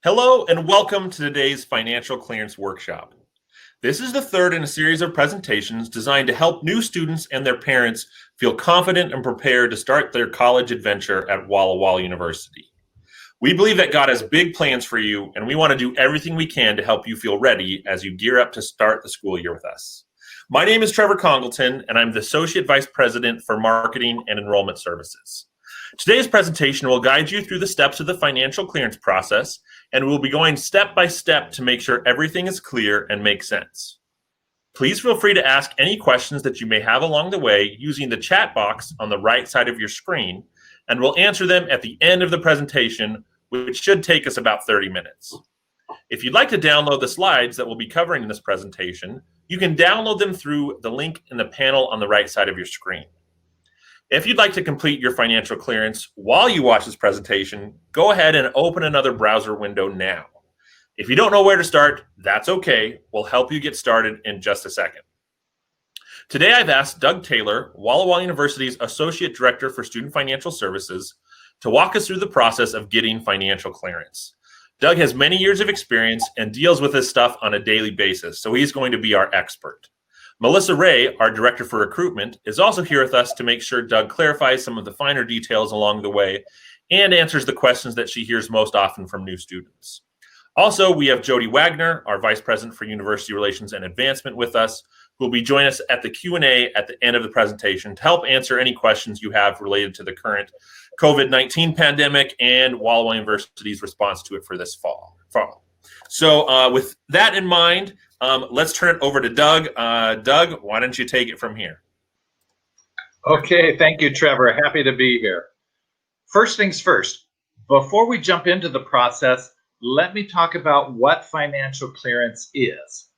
Hello and welcome to today's Financial Clearance Workshop. This is the third in a series of presentations designed to help new students and their parents feel confident and prepared to start their college adventure at Walla Walla University. We believe that God has big plans for you, and we want to do everything we can to help you feel ready as you gear up to start the school year with us. My name is Trevor Congleton, and I'm the Associate Vice President for Marketing and Enrollment Services. Today's presentation will guide you through the steps of the financial clearance process, and we'll be going step by step to make sure everything is clear and makes sense. Please feel free to ask any questions that you may have along the way using the chat box on the right side of your screen, and we'll answer them at the end of the presentation, which should take us about 30 minutes. If you'd like to download the slides that we'll be covering in this presentation, you can download them through the link in the panel on the right side of your screen. If you'd like to complete your financial clearance while you watch this presentation, go ahead and open another browser window now. If you don't know where to start, that's okay. We'll help you get started in just a second. Today, I've asked Doug Taylor, Walla Walla University's Associate Director for Student Financial Services, to walk us through the process of getting financial clearance. Doug has many years of experience and deals with this stuff on a daily basis, so he's going to be our expert. Melissa Ray, our Director for Recruitment, is also here with us to make sure Doug clarifies some of the finer details along the way and answers the questions that she hears most often from new students. Also, we have Jody Wagner, our Vice President for University Relations and Advancement, with us, who will be joining us at the Q&A at the end of the presentation to help answer any questions you have related to the current COVID-19 pandemic and Walla Walla University's response to it for this fall. So with that in mind, let's turn it over to Doug. Doug, why don't you take it from here? Okay, thank you, Trevor. Happy to be here. First things first, before we jump into the process, let me talk about what financial clearance is.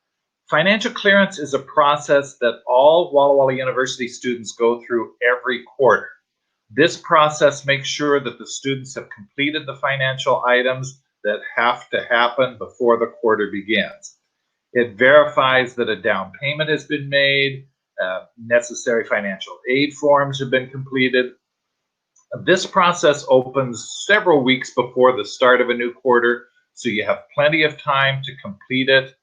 Financial clearance is a process that all Walla Walla University students go through every quarter. This process makes sure that the students have completed the financial items that have to happen before the quarter begins. It verifies that a down payment has been made, necessary financial aid forms have been completed. This process opens several weeks before the start of a new quarter, so you have plenty of time to complete it.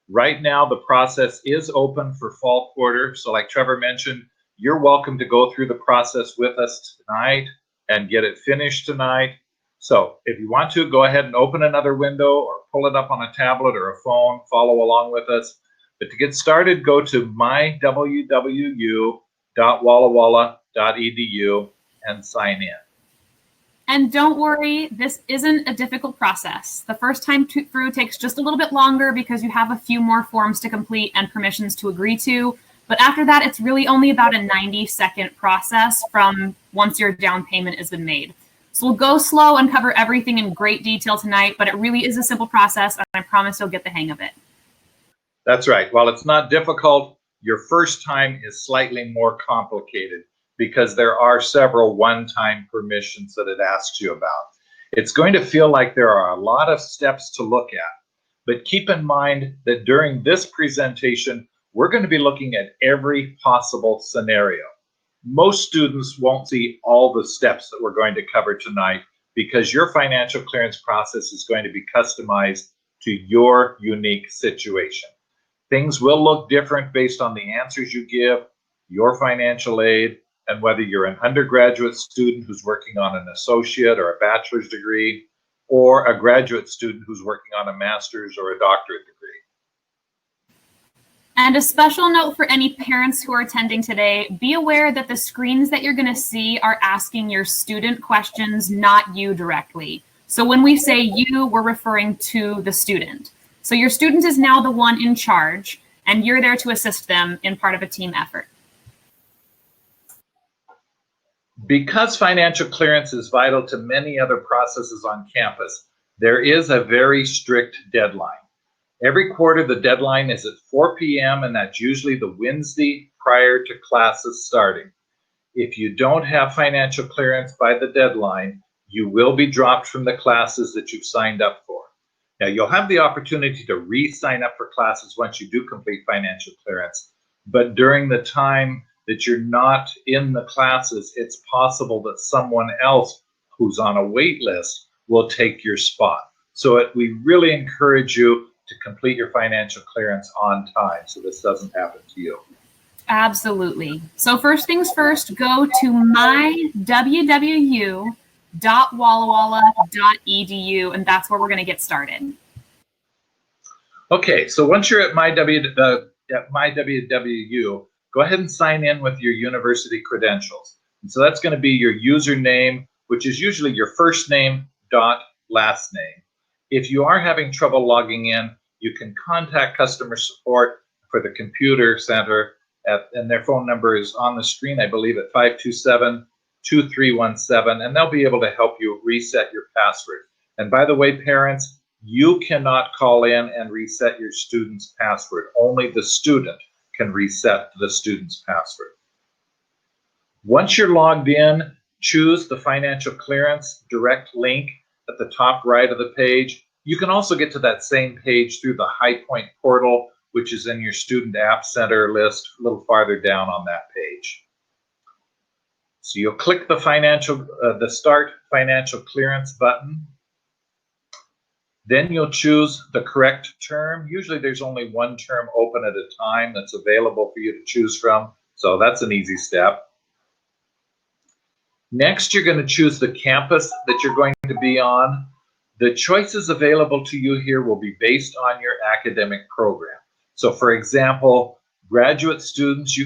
Right now, the process is open for fall quarter, so like Trevor mentioned, you're welcome to go through the process with us tonight and get it finished tonight. So if you want to, go ahead and open another window or pull it up on a tablet or a phone, follow along with us. But to get started, go to myWWU.wallawalla.edu and sign in. And don't worry, this isn't a difficult process. The first time through takes just a little bit longer because you have a few more forms to complete and permissions to agree to. But after that, it's really only about a 90-second process from once your down payment has been made. So we'll go slow and cover everything in great detail tonight, but it really is a simple process, and I promise you'll get the hang of it. That's right. While it's not difficult, your first time is slightly more complicated because there are several one-time permissions that it asks you about. It's going to feel like there are a lot of steps to look at, but keep in mind that during this presentation, we're going to be looking at every possible scenario. Most students won't see all the steps that we're going to cover tonight because your financial clearance process is going to be customized to your unique situation. Things will look different based on the answers you give, your financial aid, and whether you're an undergraduate student who's working on an associate or a bachelor's degree, or a graduate student who's working on a master's or a doctorate degree. And a special note for any parents who are attending today, be aware that the screens that you're going to see are asking your student questions, not you directly. So when we say you, we're referring to the student. So your student is now the one in charge, and you're there to assist them in part of a team effort. Because financial clearance is vital to many other processes on campus, there is a very strict deadline. Every quarter, the deadline is at 4 p.m., and that's usually the Wednesday prior to classes starting. If you don't have financial clearance by the deadline, you will be dropped from the classes that you've signed up for. Now, you'll have the opportunity to re-sign up for classes once you do complete financial clearance, but during the time that you're not in the classes, it's possible that someone else who's on a wait list will take your spot. So we really encourage you to complete your financial clearance on time so this doesn't happen to you. Absolutely. So first things first, go to myWWU.wallawalla.edu, and that's where we're going to get started. Okay, so once you're at myWWU, go ahead and sign in with your university credentials. And so that's going to be your username, which is usually your first name dot last name. If you are having trouble logging in, you can contact customer support for the computer center, and their phone number is on the screen, I believe, at 527-2317, and they'll be able to help you reset your password. And by the way, parents, you cannot call in and reset your student's password. Only the student can reset the student's password. Once you're logged in, choose the financial clearance direct link at the top right of the page. You can also get to that same page through the HighPoint portal, which is in your Student App Center list a little farther down on that page. So you'll click the Start Financial Clearance button. Then you'll choose the correct term. Usually there's only one term open at a time that's available for you to choose from, so that's an easy step. Next, you're going to choose the campus that you're going to be on. The choices available to you here will be based on your academic program. So for example, graduate students,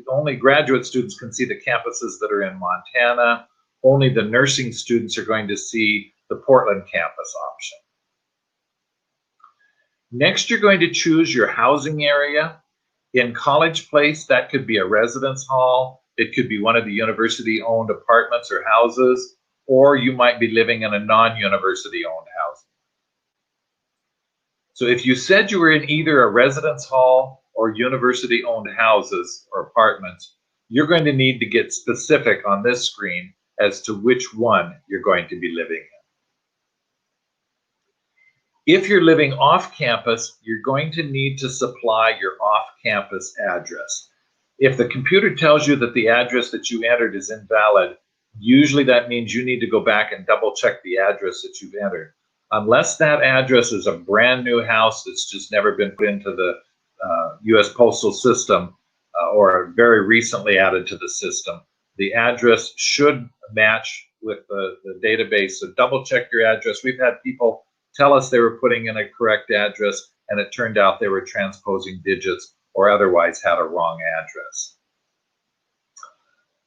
only graduate students can see the campuses that are in Montana. Only the nursing students are going to see the Portland campus option. Next, you're going to choose your housing area. In College Place, that could be a residence hall. It could be one of the university-owned apartments or houses, or you might be living in a non-university-owned house. So if you said you were in either a residence hall or university-owned houses or apartments, you're going to need to get specific on this screen as to which one you're going to be living in. If you're living off campus, you're going to need to supply your off-campus address. If the computer tells you that the address that you entered is invalid, usually that means you need to go back and double check the address that you've entered. Unless that address is a brand new house that's just never been put into the U.S. postal system or very recently added to the system, the address should match with the database. So double check your address. We've had people tell us they were putting in a correct address, and it turned out they were transposing digits or otherwise had a wrong address.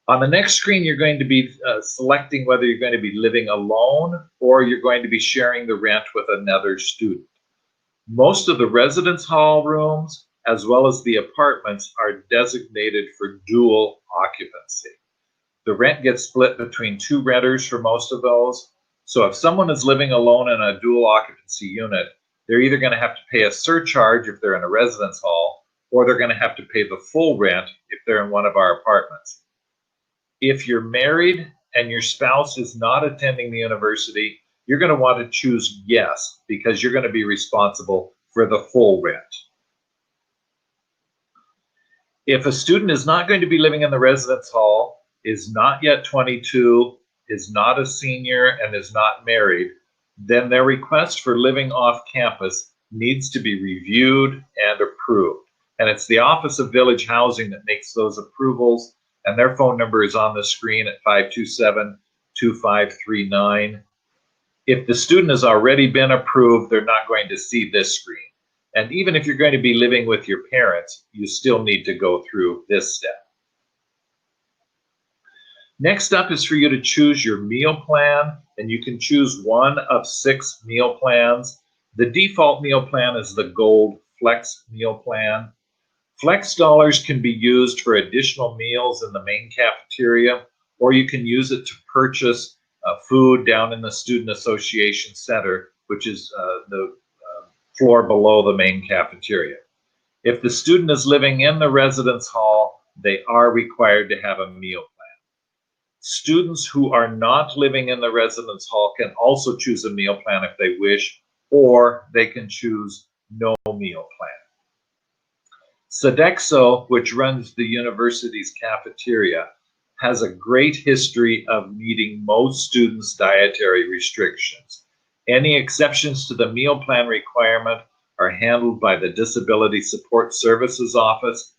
On the next screen, you're going to be selecting whether you're going to be living alone or you're going to be sharing the rent with another student. Most of the residence hall rooms, as well as the apartments, are designated for dual occupancy. The rent gets split between two renters for most of those. So if someone is living alone in a dual occupancy unit, they're either going to have to pay a surcharge if they're in a residence hall, or they're going to have to pay the full rent if they're in one of our apartments. If you're married and your spouse is not attending the university, you're going to want to choose yes, because you're going to be responsible for the full rent. If a student is not going to be living in the residence hall, is not yet 22, is not a senior, and is not married, then their request for living off campus needs to be reviewed and approved. And it's the Office of Village Housing that makes those approvals, and their phone number is on the screen at 527-2539. If the student has already been approved, they're not going to see this screen. And even if you're going to be living with your parents, you still need to go through this step. Next up is for you to choose your meal plan, and you can choose one of 6 meal plans. The default meal plan is the Gold Flex meal plan. Flex dollars can be used for additional meals in the main cafeteria, or you can use it to purchase food down in the Student Association Center, which is the floor below the main cafeteria. If the student is living in the residence hall, they are required to have a meal plan. Students who are not living in the residence hall can also choose a meal plan if they wish, or they can choose no meal plan. Sodexo, which runs the university's cafeteria, has a great history of meeting most students' dietary restrictions. Any exceptions to the meal plan requirement are handled by the Disability Support Services Office.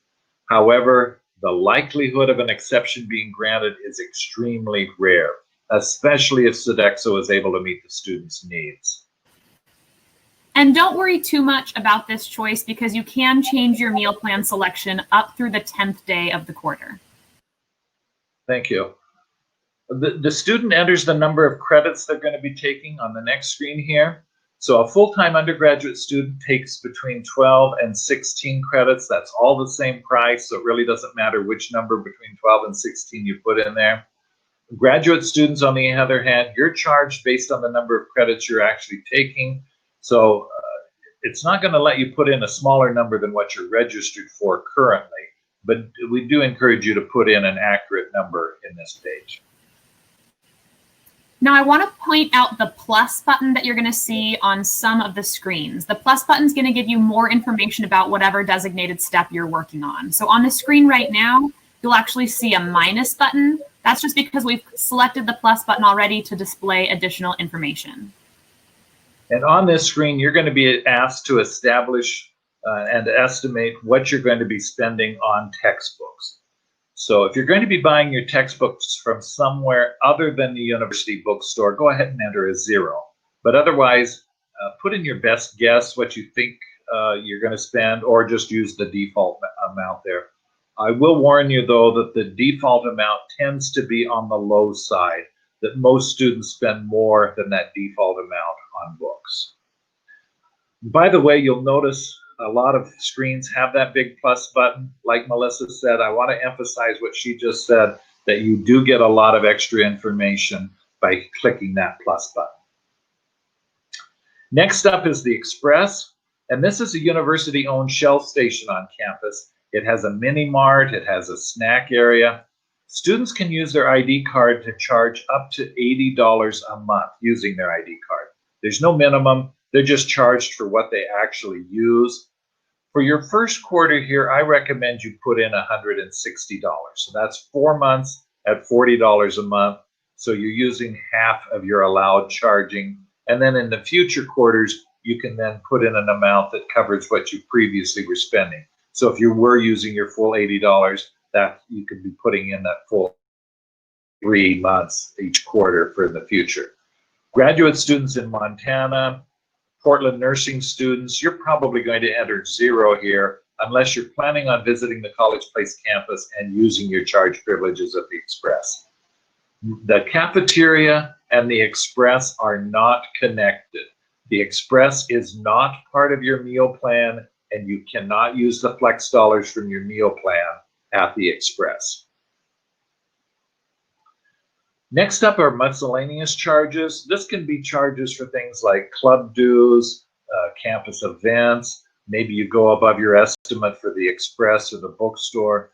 However, the likelihood of an exception being granted is extremely rare, especially if Sodexo is able to meet the student's needs. And don't worry too much about this choice because you can change your meal plan selection up through the 10th day of the quarter. Thank you. The student enters the number of credits they're going to be taking on the next screen here. So a full-time undergraduate student takes between 12 and 16 credits. That's all the same price, so it really doesn't matter which number between 12 and 16 you put in there. Graduate students, on the other hand, you're charged based on the number of credits you're actually taking. So it's not going to let you put in a smaller number than what you're registered for currently, but we do encourage you to put in an accurate number in this page. Now I want to point out the plus button that you're going to see on some of the screens. The plus button is going to give you more information about whatever designated step you're working on. So on the screen right now, you'll actually see a minus button. That's just because we've selected the plus button already to display additional information. And on this screen, you're going to be asked to establish and estimate what you're going to be spending on textbooks. So if you're going to be buying your textbooks from somewhere other than the university bookstore, go ahead and enter a 0. But otherwise, put in your best guess what you think you're going to spend, or just use the default amount there. I will warn you, though, that the default amount tends to be on the low side, that most students spend more than that default amount on books. By the way, you'll notice a lot of screens have that big plus button. Like Melissa said, I want to emphasize what she just said, that you do get a lot of extra information by clicking that plus button. Next up is the Express, and this is a university-owned shelf station on campus. It has a mini mart, it has a snack area. Students can use their ID card to charge up to $80 a month using their ID card. There's no minimum, they're just charged for what they actually use. For your first quarter here, I recommend you put in $160. So that's 4 months at $40 a month. So you're using half of your allowed charging. And then in the future quarters, you can then put in an amount that covers what you previously were spending. So if you were using your full $80, that you could be putting in that full 3 months each quarter for the future. Graduate students in Montana, Portland nursing students, you're probably going to enter 0 here unless you're planning on visiting the College Place campus and using your charge privileges at the Express. The cafeteria and the Express are not connected. The Express is not part of your meal plan, and you cannot use the flex dollars from your meal plan at the Express. Next up are miscellaneous charges. This can be charges for things like club dues, campus events. Maybe you go above your estimate for the Express or the bookstore.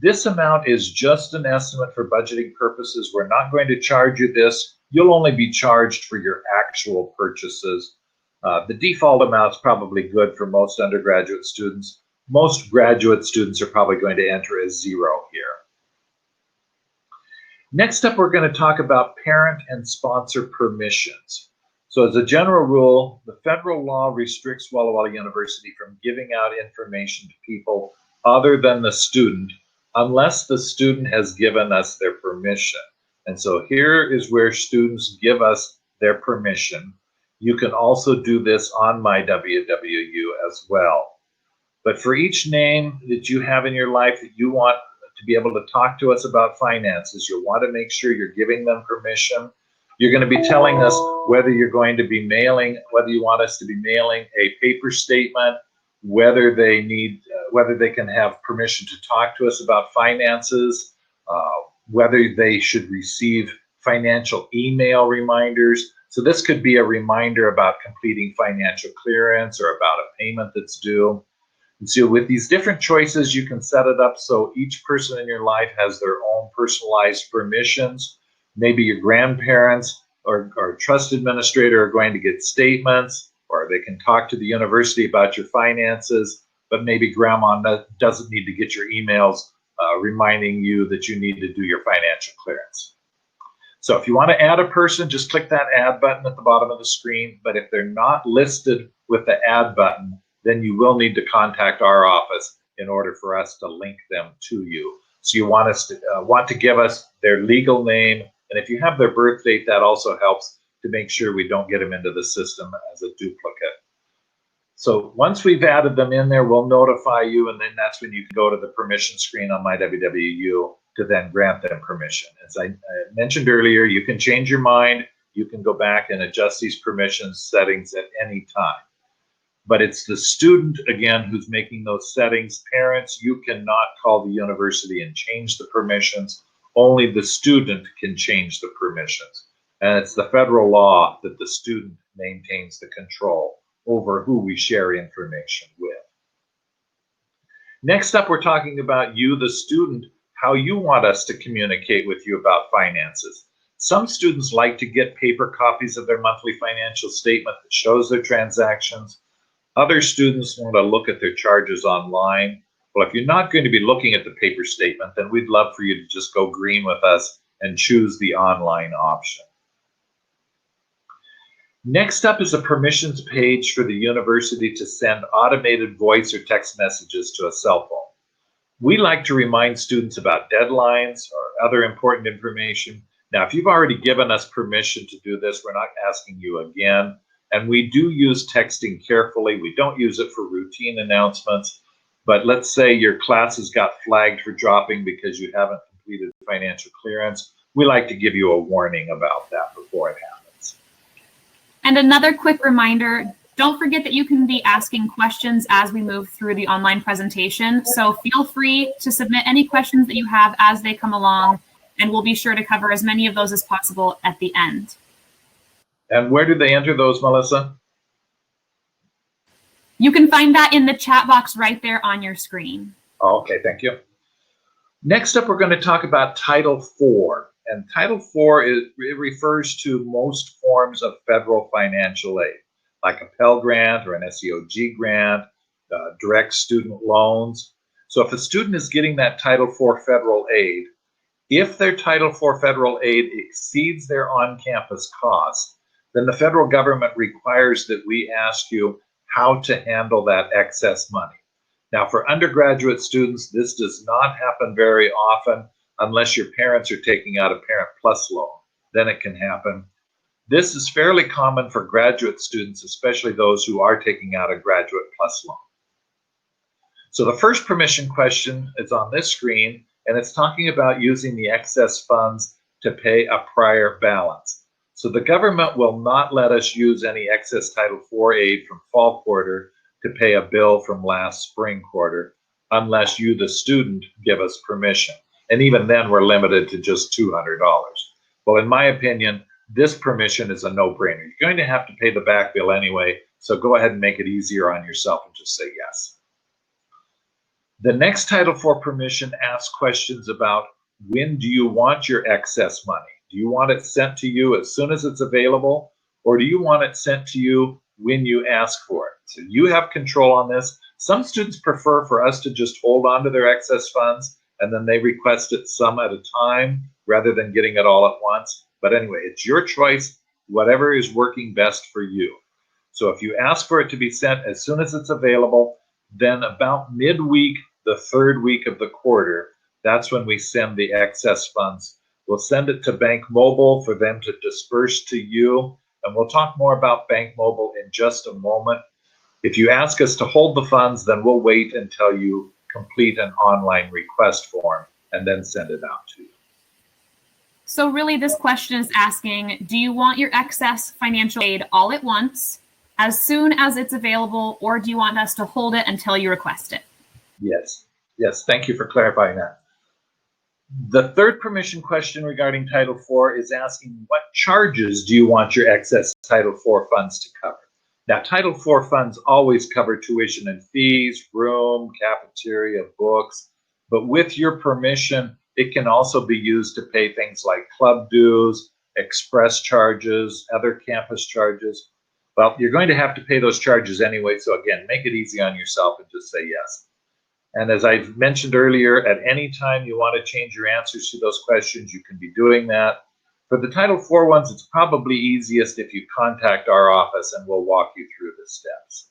This amount is just an estimate for budgeting purposes. We're not going to charge you this. You'll only be charged for your actual purchases. The default amount is probably good for most undergraduate students. Most graduate students are probably going to enter as 0 here. Next up, we're going to talk about parent and sponsor permissions. So as a general rule, the federal law restricts Walla Walla University from giving out information to people other than the student unless the student has given us their permission. And so here is where students give us their permission. You can also do this on myWWU as well. But for each name that you have in your life that you want to be able to talk to us about finances, you'll want to make sure you're giving them permission. You're going to be telling us whether you're going to be mailing, whether you want us to be mailing a paper statement, whether they need, whether they can have permission to talk to us about finances, whether they should receive financial email reminders. So this could be a reminder about completing financial clearance or about a payment that's due. And so with these different choices, you can set it up so each person in your life has their own personalized permissions. Maybe your grandparents or trust administrator are going to get statements, or they can talk to the university about your finances, but maybe grandma doesn't need to get your emails reminding you that you need to do your financial clearance. So if you want to add a person, just click that add button at the bottom of the screen. But if they're not listed with the add button, then you will need to contact our office in order for us to link them to you. So you want to give us their legal name, and if you have their birth date, that also helps to make sure we don't get them into the system as a duplicate. So once we've added them in there, we'll notify you, and then that's when you can go to the permission screen on myWWU to then grant them permission. As I mentioned earlier, you can change your mind. You can go back and adjust these permissions settings at any time. But it's the student, again, who's making those settings. Parents, you cannot call the university and change the permissions. Only the student can change the permissions. And it's the federal law that the student maintains the control over who we share information with. Next up, we're talking about you, the student, how you want us to communicate with you about finances. Some students like to get paper copies of their monthly financial statement that shows their transactions. Other students want to look at their charges online. Well, if you're not going to be looking at the paper statement, then we'd love for you to just go green with us and choose the online option. Next up is a permissions page for the university to send automated voice or text messages to a cell phone. We like to remind students about deadlines or other important information. Now, if you've already given us permission to do this, we're not asking you again. And we do use texting carefully. We don't use it for routine announcements. But let's say your classes got flagged for dropping because you haven't completed financial clearance. We like to give you a warning about that before it happens. And another quick reminder, don't forget that you can be asking questions as we move through the online presentation. So feel free to submit any questions that you have as they come along, and we'll be sure to cover as many of those as possible at the end. And where do they enter those, Melissa? You can find that in the chat box right there on your screen. Oh, okay, thank you. Next up, we're going to talk about Title IV. And Title IV it refers to most forms of federal financial aid, like a Pell Grant or an SEOG grant, direct student loans. So if a student is getting that Title IV federal aid, if their Title IV federal aid exceeds their on-campus costs, then the federal government requires that we ask you how to handle that excess money. Now, for undergraduate students, this does not happen very often unless your parents are taking out a Parent Plus loan. Then it can happen. This is fairly common for graduate students, especially those who are taking out a Graduate Plus loan. So the first permission question is on this screen, and it's talking about using the excess funds to pay a prior balance. So the government will not let us use any excess Title IV aid from fall quarter to pay a bill from last spring quarter unless you, the student, give us permission. And even then, we're limited to just $200. Well, in my opinion, this permission is a no-brainer. You're going to have to pay the back bill anyway, so go ahead and make it easier on yourself and just say yes. The next Title IV permission asks questions about when do you want your excess money? Do you want it sent to you as soon as it's available, or do you want it sent to you when you ask for it? So you have control on this. Some students prefer for us to just hold on to their excess funds, and then they request it some at a time rather than getting it all at once. But anyway, it's your choice, whatever is working best for you. So if you ask for it to be sent as soon as it's available, then about midweek, the third week of the quarter, that's when we send the excess funds. We'll send it to BankMobile for them to disperse to you. And we'll talk more about BankMobile in just a moment. If you ask us to hold the funds, then we'll wait until you complete an online request form and then send it out to you. So really this question is asking, do you want your excess financial aid all at once, as soon as it's available, or do you want us to hold it until you request it? Yes. Yes, thank you for clarifying that. The third permission question regarding Title IV is asking what charges do you want your excess Title IV funds to cover? Now, Title IV funds always cover tuition and fees, room, cafeteria, books, but with your permission, it can also be used to pay things like club dues, express charges, other campus charges. Well, you're going to have to pay those charges anyway, so again, make it easy on yourself and just say yes. And as I mentioned earlier, at any time you want to change your answers to those questions, you can be doing that. For the Title IV ones, it's probably easiest if you contact our office and we'll walk you through the steps.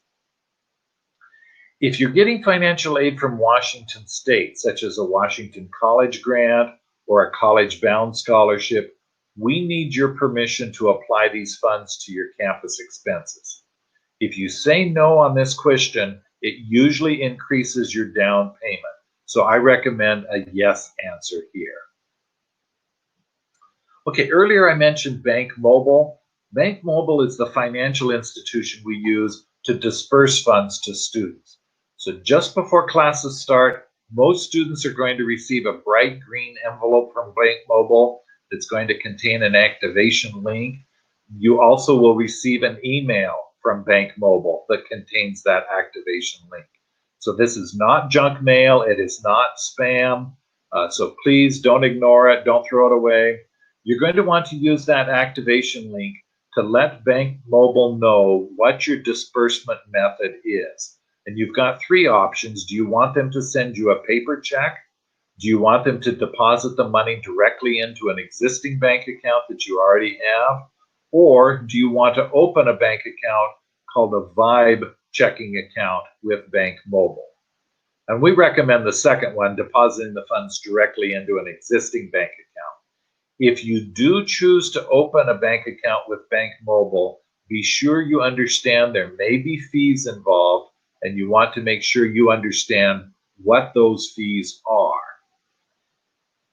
If you're getting financial aid from Washington State, such as a Washington College grant or a college-bound scholarship, we need your permission to apply these funds to your campus expenses. If you say no on this question, it usually increases your down payment. So I recommend a yes answer here. Okay, earlier I mentioned BankMobile. BankMobile is the financial institution we use to disperse funds to students. So just before classes start, most students are going to receive a bright green envelope from BankMobile that's going to contain an activation link. You also will receive an email from BankMobile that contains that activation link. So this is not junk mail, it is not spam, so please don't ignore it, don't throw it away. You're going to want to use that activation link to let BankMobile know what your disbursement method is. And you've got three options. Do you want them to send you a paper check? Do you want them to deposit the money directly into an existing bank account that you already have? Or do you want to open a bank account called a Vibe checking account with BankMobile? And we recommend the second one, depositing the funds directly into an existing bank account. If you do choose to open a bank account with BankMobile, be sure you understand there may be fees involved, and you want to make sure you understand what those fees are.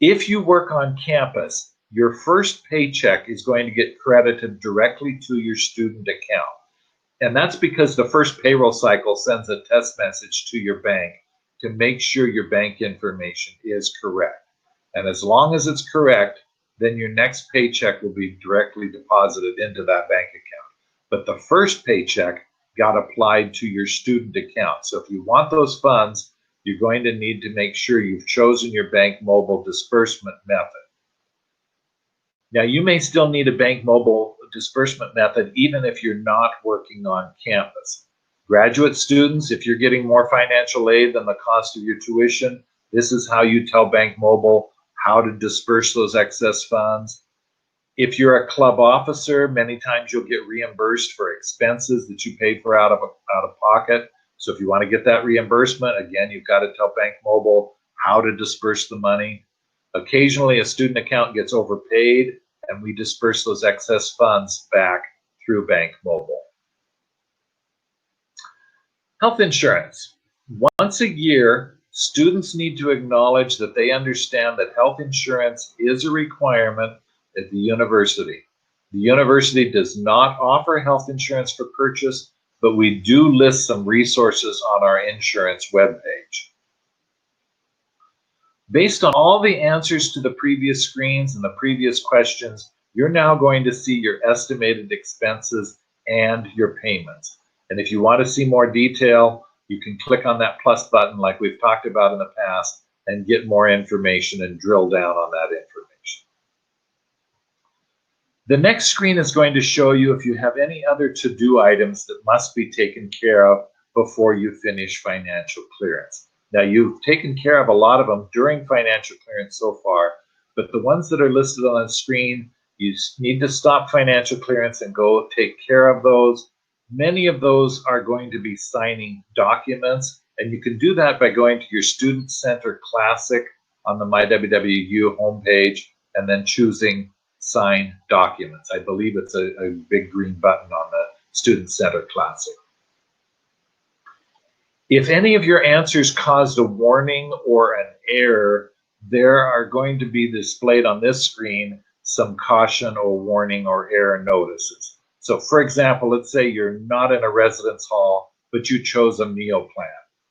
If you work on campus, your first paycheck is going to get credited directly to your student account. And that's because the first payroll cycle sends a test message to your bank to make sure your bank information is correct. And as long as it's correct, then your next paycheck will be directly deposited into that bank account. But the first paycheck got applied to your student account. So if you want those funds, you're going to need to make sure you've chosen your BankMobile disbursement method. Now, you may still need a BankMobile disbursement method even if you're not working on campus. Graduate students, if you're getting more financial aid than the cost of your tuition, this is how you tell BankMobile how to disperse those excess funds. If you're a club officer, many times you'll get reimbursed for expenses that you paid for out of pocket. So if you want to get that reimbursement, again, you've got to tell BankMobile how to disperse the money. Occasionally, a student account gets overpaid, and we disperse those excess funds back through BankMobile. Health insurance. Once a year, students need to acknowledge that they understand that health insurance is a requirement at the university. The university does not offer health insurance for purchase, but we do list some resources on our insurance webpage. Based on all the answers to the previous screens and the previous questions, you're now going to see your estimated expenses and your payments. And if you want to see more detail, you can click on that plus button like we've talked about in the past and get more information and drill down on that information. The next screen is going to show you if you have any other to-do items that must be taken care of before you finish financial clearance. Now, you've taken care of a lot of them during financial clearance so far, but the ones that are listed on the screen, you need to stop financial clearance and go take care of those. Many of those are going to be signing documents, and you can do that by going to your Student Center Classic on the myWWU homepage and then choosing Sign Documents. I believe it's a big green button on the Student Center Classic. If any of your answers caused a warning or an error, there are going to be displayed on this screen some caution or warning or error notices. So for example, let's say you're not in a residence hall, but you chose a meal plan.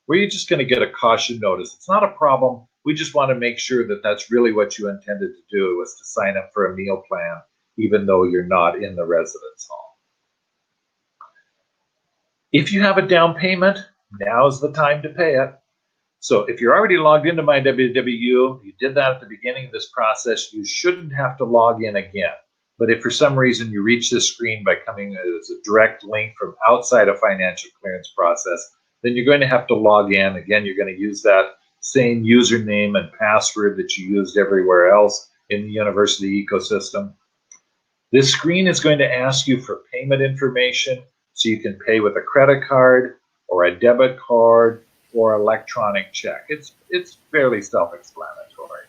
Well, you're just going to get a caution notice. It's not a problem. We just want to make sure that that's really what you intended to do, was to sign up for a meal plan, even though you're not in the residence hall. If you have a down payment, now's the time to pay it. So if you're already logged into myWWU, you did that at the beginning of this process, you shouldn't have to log in again. But if for some reason you reach this screen by coming as a direct link from outside a financial clearance process, then you're going to have to log in. Again, you're going to use that same username and password that you used everywhere else in the university ecosystem. This screen is going to ask you for payment information so you can pay with a credit card or a debit card or electronic check. It's fairly self-explanatory.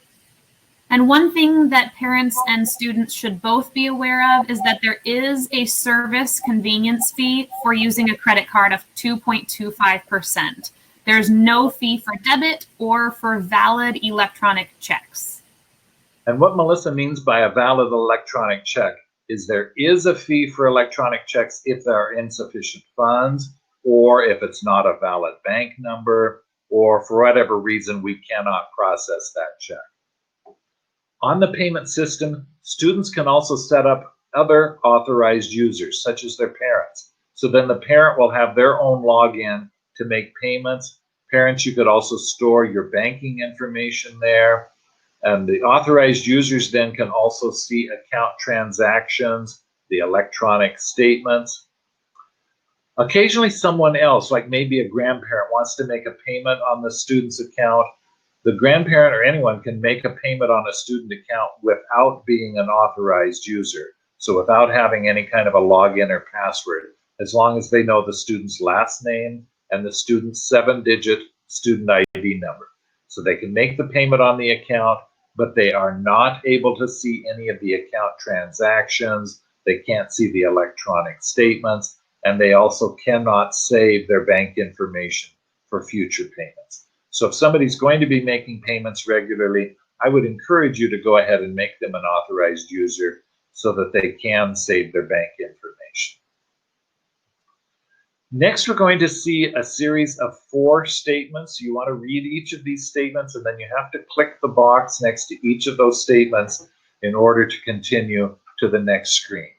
And one thing that parents and students should both be aware of is that there is a service convenience fee for using a credit card of 2.25%. There's no fee for debit or for valid electronic checks. And what Melissa means by a valid electronic check is there is a fee for electronic checks if there are insufficient funds, or if it's not a valid bank number, or for whatever reason we cannot process that check. On the payment system, students can also set up other authorized users, such as their parents. So then the parent will have their own login to make payments. Parents, you could also store your banking information there. And the authorized users then can also see account transactions, the electronic statements. Occasionally someone else, like maybe a grandparent, wants to make a payment on the student's account. The grandparent or anyone can make a payment on a student account without being an authorized user. So without having any kind of a login or password, as long as they know the student's last name and the student's 7-digit student ID number. So they can make the payment on the account, but they are not able to see any of the account transactions. They can't see the electronic statements, and they also cannot save their bank information for future payments. So if somebody's going to be making payments regularly, I would encourage you to go ahead and make them an authorized user so that they can save their bank information. Next, we're going to see a series of 4 statements. You want to read each of these statements, and then you have to click the box next to each of those statements in order to continue to the next screen.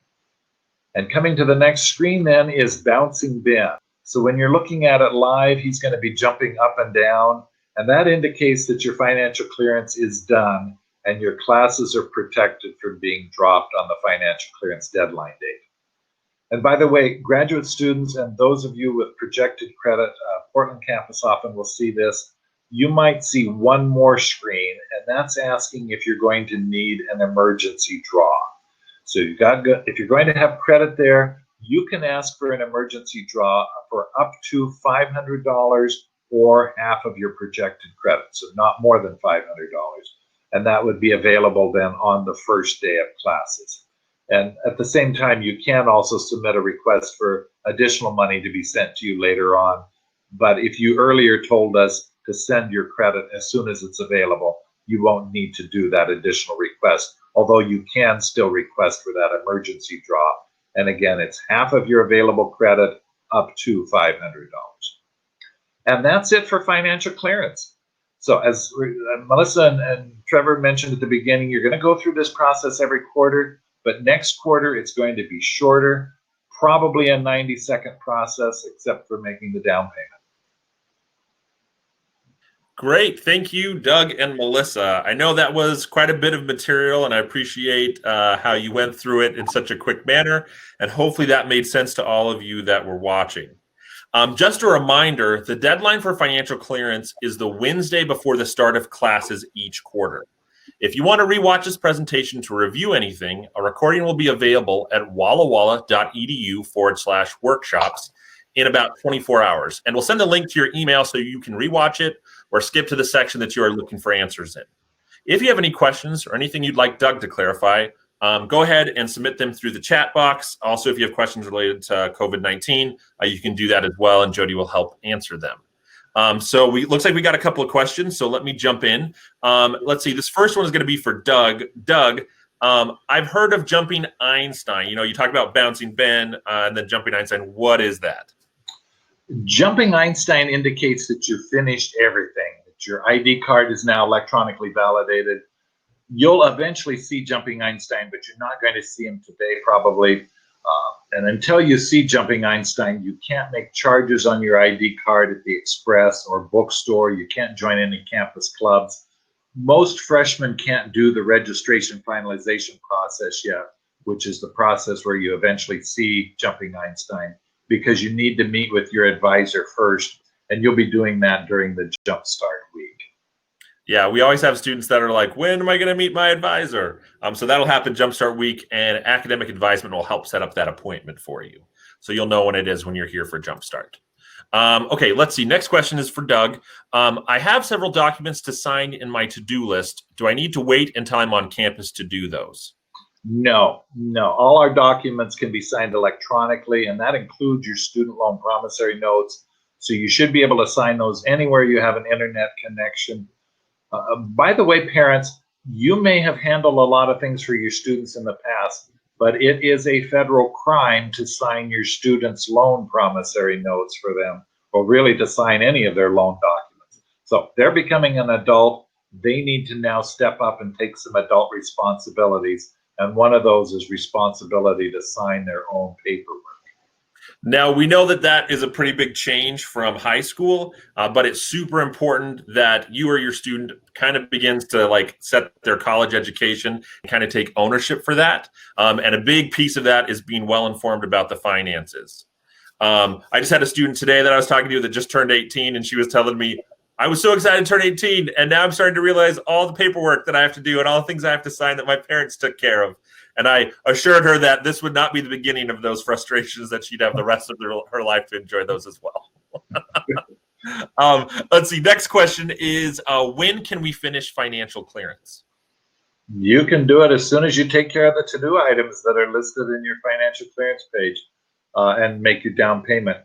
And coming to the next screen then is bouncing Ben. So when you're looking at it live, he's going to be jumping up and down, and that indicates that your financial clearance is done and your classes are protected from being dropped on the financial clearance deadline date. And by the way, graduate students and those of you with projected credit, Portland campus often will see this. You might see one more screen, and that's asking if you're going to need an emergency draw. So if you're going to have credit there, you can ask for an emergency draw for up to $500 or half of your projected credit, so not more than $500. And that would be available then on the first day of classes. And at the same time, you can also submit a request for additional money to be sent to you later on. But if you earlier told us to send your credit as soon as it's available, you won't need to do that additional request, although you can still request for that emergency draw. And again, it's half of your available credit up to $500. And that's it for financial clearance. So as Melissa and Trevor mentioned at the beginning, you're going to go through this process every quarter, but next quarter it's going to be shorter, probably a 90-second process, except for making the down payment. Great. Thank you, Doug and Melissa. I know that was quite a bit of material, and I appreciate how you went through it in such a quick manner, and hopefully that made sense to all of you that were watching. Just a reminder, the deadline for financial clearance is the Wednesday before the start of classes each quarter. If you want to rewatch this presentation to review anything, a recording will be available at WallaWalla.edu/workshops in about 24 hours. And we'll send a link to your email so you can rewatch it or skip to the section that you are looking for answers in. If you have any questions or anything you'd like Doug to clarify, go ahead and submit them through the chat box. Also, if you have questions related to COVID-19, you can do that as well, and Jody will help answer them. So looks like we got a couple of questions, so let me jump in. Let's see, this first one is going to be for Doug. Doug, I've heard of jumping Einstein. You know, you talk about bouncing Ben and then jumping Einstein. What is that? Jumping Einstein indicates that you finished everything, that your ID card is now electronically validated. You'll eventually see Jumping Einstein, but you're not going to see him today probably. And until you see Jumping Einstein, you can't make charges on your ID card at the Express or bookstore. You can't join any campus clubs. Most freshmen can't do the registration finalization process yet, which is the process where you eventually see Jumping Einstein, because you need to meet with your advisor first, and you'll be doing that during the Jumpstart week. Yeah, we always have students that are like, when am I going to meet my advisor? So that'll happen Jumpstart Week, and academic advisement will help set up that appointment for you. So you'll know when it is when you're here for Jumpstart. Okay, let's see. Next question is for Doug. I have several documents to sign in my to-do list. Do I need to wait until I'm on campus to do those? No. All our documents can be signed electronically, and that includes your student loan promissory notes. So you should be able to sign those anywhere you have an internet connection. By the way, parents, you may have handled a lot of things for your students in the past, but it is a federal crime to sign your students' loan promissory notes for them, or really to sign any of their loan documents. So they're becoming an adult. They need to now step up and take some adult responsibilities. And one of those is responsibility to sign their own paperwork. Now, we know that that is a pretty big change from high school, but it's super important that you or your student kind of begins to like set their college education and kind of take ownership for that. And a big piece of that is being well informed about the finances. I just had a student today that I was talking to that just turned 18, and she was telling me, I was so excited to turn 18, and now I'm starting to realize all the paperwork that I have to do and all the things I have to sign that my parents took care of. And I assured her that this would not be the beginning of those frustrations, that she'd have the rest of her life to enjoy those as well. Let's see. Next question is, when can we finish financial clearance? You can do it as soon as you take care of the to-do items that are listed in your financial clearance page and make your down payment.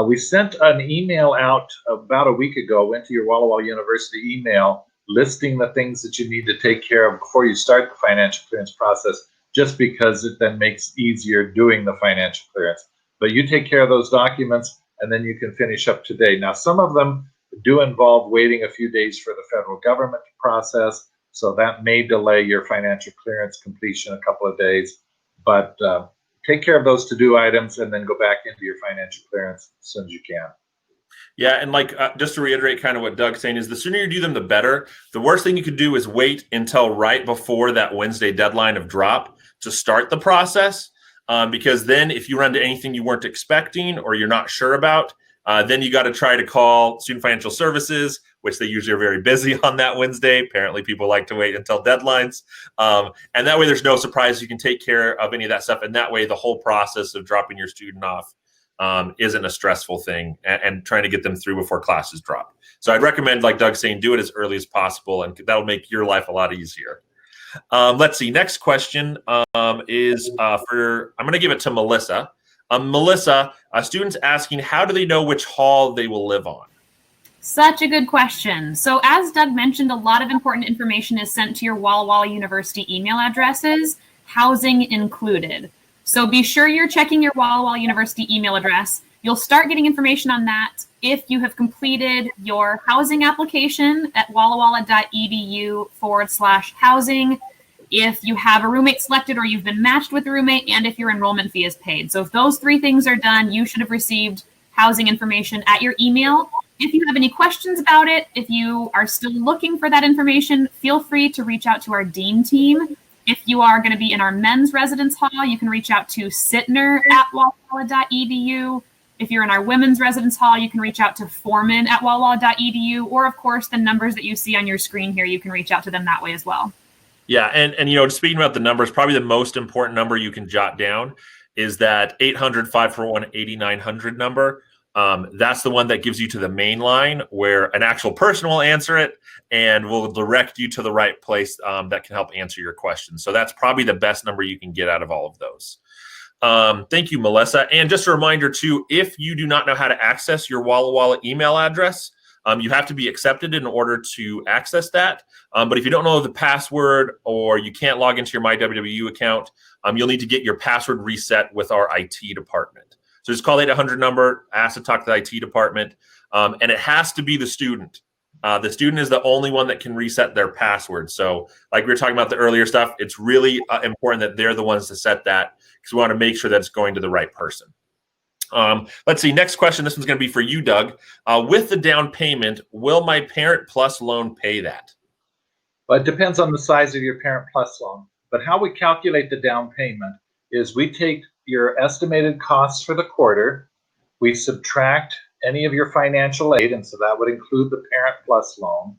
We sent an email out about a week ago, went to your Walla Walla University email, listing the things that you need to take care of before you start the financial clearance process, just because it then makes it easier doing the financial clearance. But you take care of those documents, and then you can finish up today. Now, some of them do involve waiting a few days for the federal government to process, so that may delay your financial clearance completion a couple of days. But take care of those to-do items and then go back into your financial clearance as soon as you can. Yeah, and like just to reiterate kind of what Doug's saying is the sooner you do them, the better. The worst thing you could do is wait until right before that Wednesday deadline of drop to start the process, because then if you run into anything you weren't expecting or you're not sure about, then you got to try to call Student Financial Services, which they usually are very busy on that Wednesday. Apparently, people like to wait until deadlines. And that way there's no surprise. You can take care of any of that stuff. And that way the whole process of dropping your student off isn't a stressful thing, and trying to get them through before classes drop. So I'd recommend, like Doug's saying, do it as early as possible, and that'll make your life a lot easier. Let's see. Next question is I'm going to give it to Melissa. Melissa, a student's asking, how do they know which hall they will live on? Such a good question. So as Doug mentioned, a lot of important information is sent to your Walla Walla University email addresses, housing included. So be sure you're checking your Walla Walla University email address. You'll start getting information on that if you have completed your housing application at WallaWalla.edu/housing, if you have a roommate selected or you've been matched with a roommate, and if your enrollment fee is paid. So if those three things are done, you should have received housing information at your email. If you have any questions about it, if you are still looking for that information, feel free to reach out to our Dean team. If you are going to be in our men's residence hall, you can reach out to Sittner@WallaWalla.edu. If you're in our women's residence hall, you can reach out to Foreman at WallaWalla.edu. Or, of course, the numbers that you see on your screen here, you can reach out to them that way as well. Yeah, and you know, speaking about the numbers, probably the most important number you can jot down is that 800-541-8900 number. That's the one that gives you to the main line where an actual person will answer it and will direct you to the right place that can help answer your questions. So that's probably the best number you can get out of all of those. Thank you, Melissa. And just a reminder too, if you do not know how to access your Walla Walla email address, you have to be accepted in order to access that. But if you don't know the password or you can't log into your myWWU account, you'll need to get your password reset with our IT department. So just call the 800 number, ask to talk to the IT department, and it has to be the student. The student is the only one that can reset their password. So like we were talking about the earlier stuff, it's really important that they're the ones to set that, because we want to make sure that it's going to the right person. Let's see, next question. This one's going to be for you, Doug. With the down payment, will my Parent Plus loan pay that? Well, it depends on the size of your Parent Plus loan. But how we calculate the down payment is we take your estimated costs for the quarter, we subtract any of your financial aid, and so that would include the Parent Plus loan,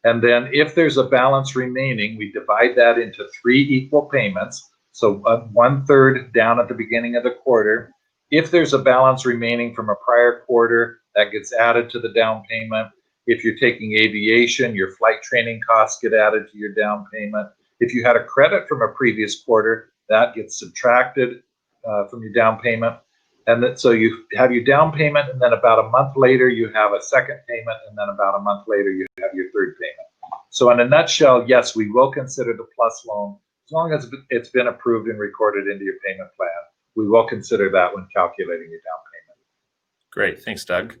And then if there's a balance remaining, we divide that into 3 equal payments. So 1/3 down at the beginning of the quarter. If there's a balance remaining from a prior quarter, that gets added to the down payment. If you're taking aviation, your flight training costs get added to your down payment. If you had a credit from a previous quarter, that gets subtracted from your down payment. And so you have your down payment, and then about a month later, you have a second payment, and then about a month later, you have your third payment. So in a nutshell, yes, we will consider the plus loan as long as it's been approved and recorded into your payment plan. We will consider that when calculating your down payment. Great. Thanks, Doug.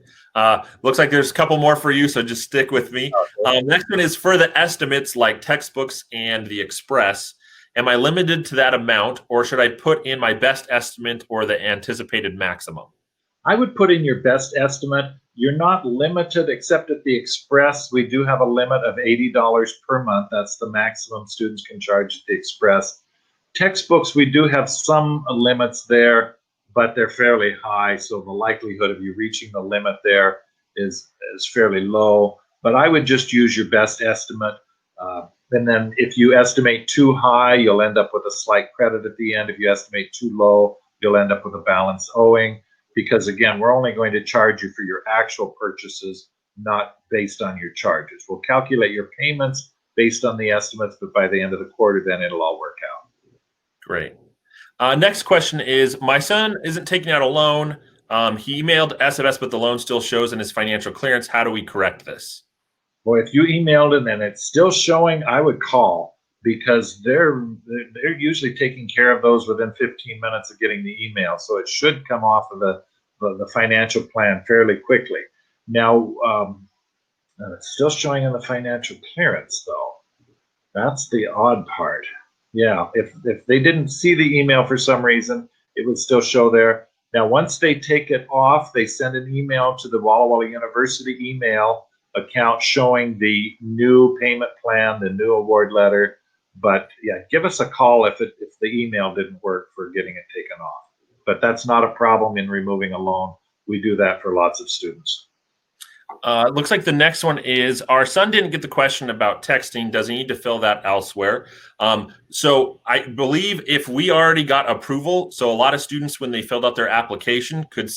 Looks like there's a couple more for you, so just stick with me. Okay. Next one is for the estimates like textbooks and the Express. Am I limited to that amount, or should I put in my best estimate or the anticipated maximum? I would put in your best estimate. You're not limited, except at the Express. We do have a limit of $80 per month. That's the maximum students can charge at the Express. Textbooks, we do have some limits there, but they're fairly high, so the likelihood of you reaching the limit there is fairly low. But I would just use your best estimate. And then if you estimate too high, you'll end up with a slight credit at the end. If you estimate too low, you'll end up with a balance owing. Because again, we're only going to charge you for your actual purchases, not based on your charges. We'll calculate your payments based on the estimates, but by the end of the quarter, then it'll all work out. Great. Next question is, my son isn't taking out a loan. He emailed SMS, but the loan still shows in his financial clearance. How do we correct this? Well, if you emailed it and it's still showing, I would call, because they're usually taking care of those within 15 minutes of getting the email. So it should come off of the financial plan fairly quickly. Now, it's still showing in the financial clearance, though. That's the odd part. Yeah, if they didn't see the email for some reason, it would still show there. Now, once they take it off, they send an email to the Walla Walla University email account showing the new payment plan, the new award letter. But yeah, give us a call if the email didn't work for getting it taken off. But that's not a problem in removing a loan. We do that for lots of students. Looks like the next one is, our son didn't get the question about texting. Does he need to fill that elsewhere? So I believe if we already got approval, so a lot of students, when they filled out their application, could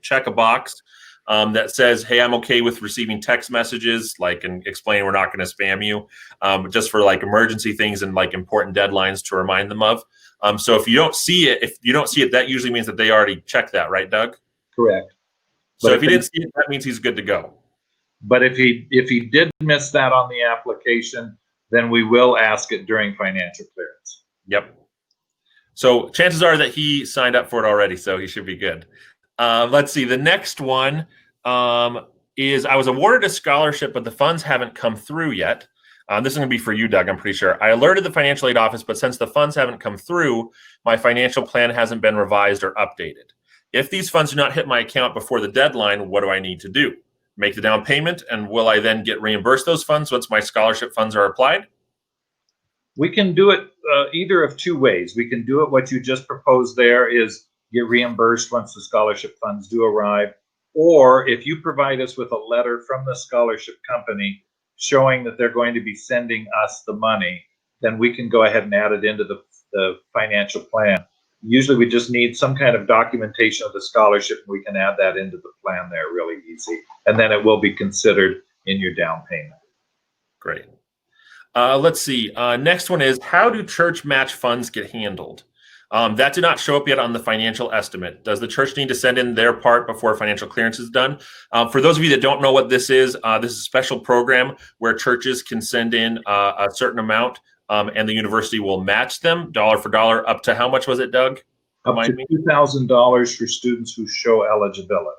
check a box that says, hey, I'm okay with receiving text messages, and explain we're not going to spam you, just for emergency things and important deadlines to remind them of. So if you don't see it, that usually means that they already checked that, right, Doug? Correct. So if he didn't see it, that means he's good to go. But if he did miss that on the application, then we will ask it during financial clearance. Yep. So chances are that he signed up for it already, so he should be good. Let's see. The next one is, I was awarded a scholarship, but the funds haven't come through yet. This is going to be for you, Doug, I'm pretty sure. I alerted the financial aid office, but since the funds haven't come through, my financial plan hasn't been revised or updated. If these funds do not hit my account before the deadline, what do I need to do? Make the down payment, and will I then get reimbursed those funds once my scholarship funds are applied? We can do it either of two ways. We can do it, what you just proposed there is get reimbursed once the scholarship funds do arrive. Or if you provide us with a letter from the scholarship company showing that they're going to be sending us the money, then we can go ahead and add it into the financial plan. Usually we just need some kind of documentation of the scholarship, and we can add that into the plan there really easy. And then it will be considered in your down payment. Great. Let's see. Next one is, how do church match funds get handled? That did not show up yet on the financial estimate. Does the church need to send in their part before financial clearance is done? For those of you that don't know what this is a special program where churches can send in a certain amount, and the university will match them dollar for dollar up to, how much was it, Doug? Up to $2,000 for students who show eligibility.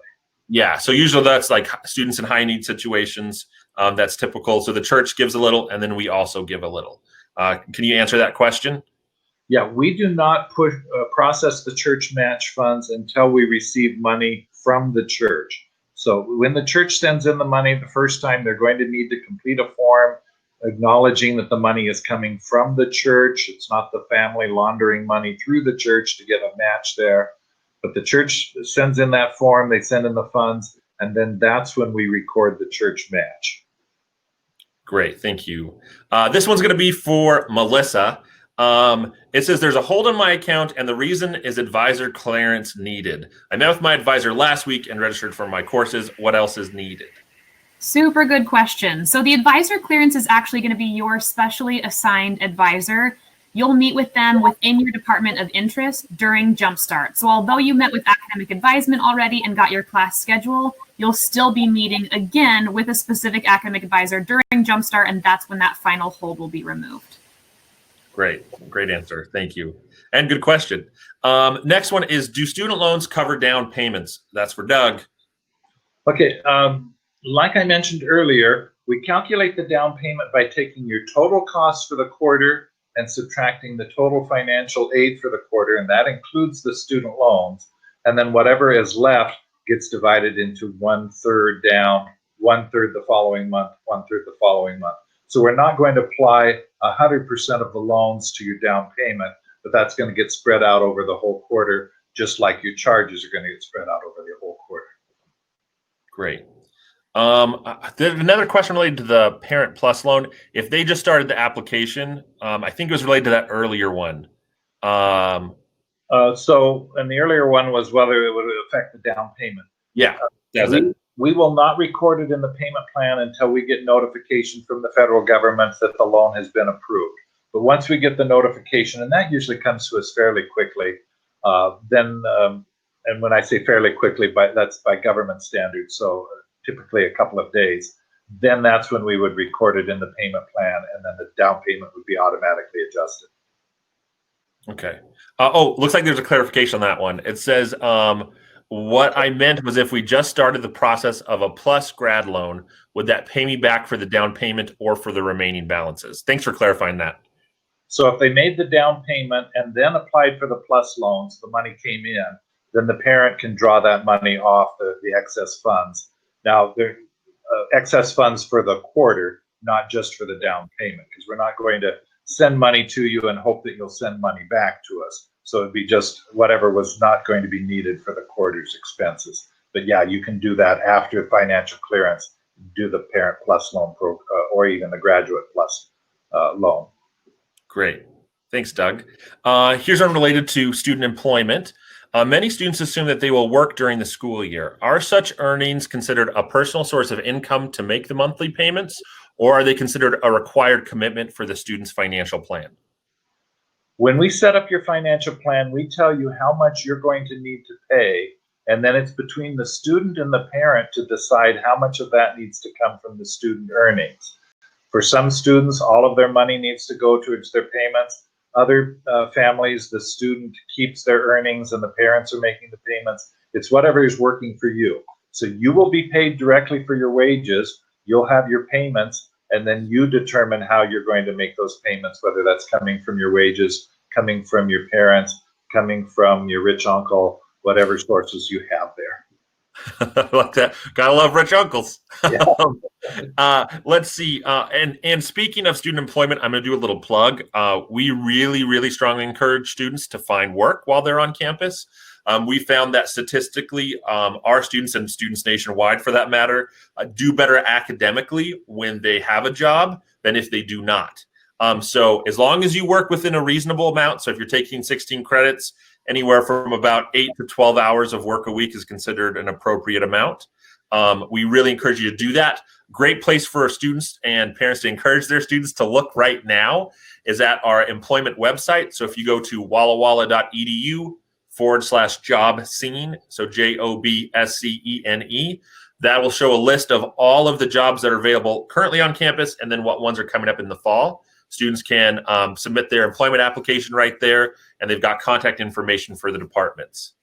Yeah, so usually that's students in high need situations. That's typical. So the church gives a little, and then we also give a little. Can you answer that question? Yeah, we do not process the church match funds until we receive money from the church. So when the church sends in the money the first time, they're going to need to complete a form acknowledging that the money is coming from the church. It's not the family laundering money through the church to get a match there. But the church sends in that form, they send in the funds, and then that's when we record the church match. Great, thank you. This one's going to be for Melissa. It says there's a hold on my account and the reason is advisor clearance needed. I met with my advisor last week and registered for my courses. What else is needed? Super good question. So the advisor clearance is actually going to be your specially assigned advisor. You'll meet with them within your department of interest during Jumpstart. So although you met with academic advisement already and got your class schedule, you'll still be meeting again with a specific academic advisor during Jumpstart, and that's when that final hold will be removed. Great answer. Thank you. And good question. Next one is, do student loans cover down payments? That's for Doug. Okay, like I mentioned earlier, we calculate the down payment by taking your total costs for the quarter and subtracting the total financial aid for the quarter, and that includes the student loans. And then whatever is left gets divided into 1/3 down, 1/3 the following month, 1/3 the following month. So we're not going to apply 100% of the loans to your down payment, but that's going to get spread out over the whole quarter, just like your charges are going to get spread out over the whole quarter. Great. Another question related to the Parent Plus loan. If they just started the application, I think it was related to that earlier one. So, and the earlier one was whether it would affect the down payment. Yeah, does it? We will not record it in the payment plan until we get notification from the federal government that the loan has been approved. But once we get the notification, and that usually comes to us fairly quickly, and when I say fairly quickly, that's by government standards, so typically a couple of days, then that's when we would record it in the payment plan, and then the down payment would be automatically adjusted. Okay. Looks like there's a clarification on that one. It says, what I meant was if we just started the process of a Plus grad loan, would that pay me back for the down payment or for the remaining balances? Thanks for clarifying that. So if they made the down payment and then applied for the Plus loans, the money came in, then the parent can draw that money off the excess funds. Now, they're excess funds for the quarter, not just for the down payment, because we're not going to send money to you and hope that you'll send money back to us. So it'd be just whatever was not going to be needed for the quarter's expenses. But yeah, you can do that after financial clearance, do the Parent Plus loan or even the Graduate Plus loan. Great. Thanks, Doug. Here's one related to student employment. Many students assume that they will work during the school year. Are such earnings considered a personal source of income to make the monthly payments, or are they considered a required commitment for the student's financial plan? When we set up your financial plan, we tell you how much you're going to need to pay, and then it's between the student and the parent to decide how much of that needs to come from the student earnings. For some students, all of their money needs to go towards their payments. Other families, the student keeps their earnings and the parents are making the payments. It's whatever is working for you. So you will be paid directly for your wages. You'll have your payments, and then you determine how you're going to make those payments, whether that's coming from your wages, coming from your parents, coming from your rich uncle, whatever sources you have there. Like that. Gotta love rich uncles. Yeah. Let's see. And speaking of student employment, I'm going to do a little plug. We really strongly encourage students to find work while they're on campus. We found that statistically, our students and students nationwide, for that matter, do better academically when they have a job than if they do not. So as long as you work within a reasonable amount, so if you're taking 16 credits, anywhere from about 8 to 12 hours of work a week is considered an appropriate amount. We really encourage you to do that. Great place for students and parents to encourage their students to look right now is at our employment website. So if you go to WallaWalla.edu/job scene, so JOBSCENE, that will show a list of all of the jobs that are available currently on campus and then what ones are coming up in the fall. Students can submit their employment application right there, and they've got contact information for the departments.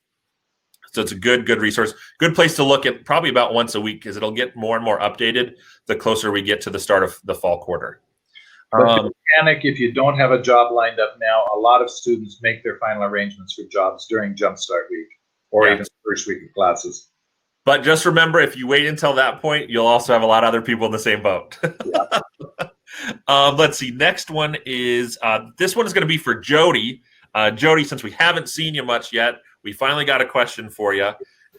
So it's a good resource. Good place to look at probably about once a week because it'll get more and more updated the closer we get to the start of the fall quarter. But don't panic if you don't have a job lined up now. A lot of students make their final arrangements for jobs during Jumpstart Week or even the first week of classes. But just remember, if you wait until that point, you'll also have a lot of other people in the same boat. Yeah. Let's see. Next one is, this one is going to be for Jody. Jody, since we haven't seen you much yet, we finally got a question for you.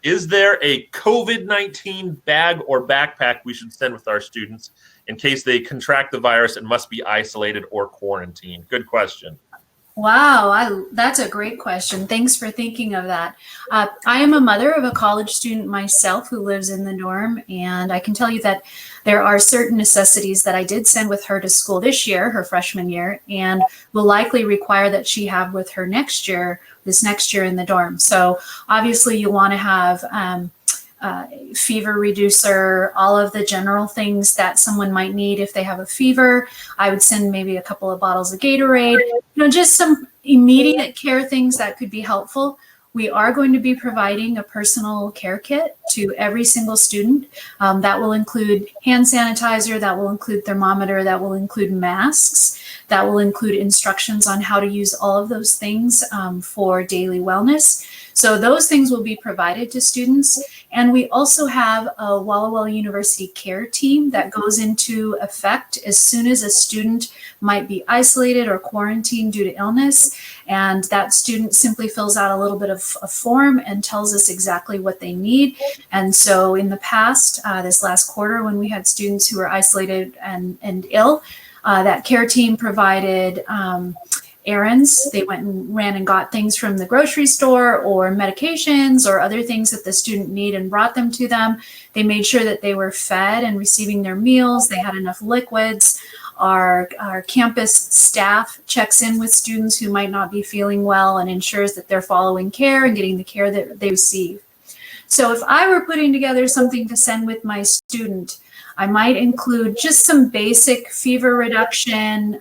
Is there a COVID-19 bag or backpack we should send with our students? in case they contract the virus and must be isolated or quarantined? Good question. Wow, that's a great question. Thanks for thinking of that. I am a mother of a college student myself who lives in the dorm, and I can tell you that there are certain necessities that I did send with her to school this year, her freshman year, and will likely require that she have with her this next year in the dorm. So obviously you want to have fever reducer, all of the general things that someone might need if they have a fever. I would send maybe a couple of bottles of Gatorade, just some immediate care things that could be helpful. We are going to be providing a personal care kit to every single student. That will include hand sanitizer, that will include thermometer, that will include masks, that will include instructions on how to use all of those things for daily wellness. So those things will be provided to students. And we also have a Walla Walla University care team that goes into effect as soon as a student might be isolated or quarantined due to illness. And that student simply fills out a little bit of a form and tells us exactly what they need. And so in the past, this last quarter, when we had students who were isolated and ill, that care team provided errands. They went and ran and got things from the grocery store or medications or other things that the student need and brought them to them. They made sure that they were fed and receiving their meals. They had enough liquids. Our campus staff checks in with students who might not be feeling well and ensures that they're following care and getting the care that they receive. So if I were putting together something to send with my student, I might include just some basic fever reduction,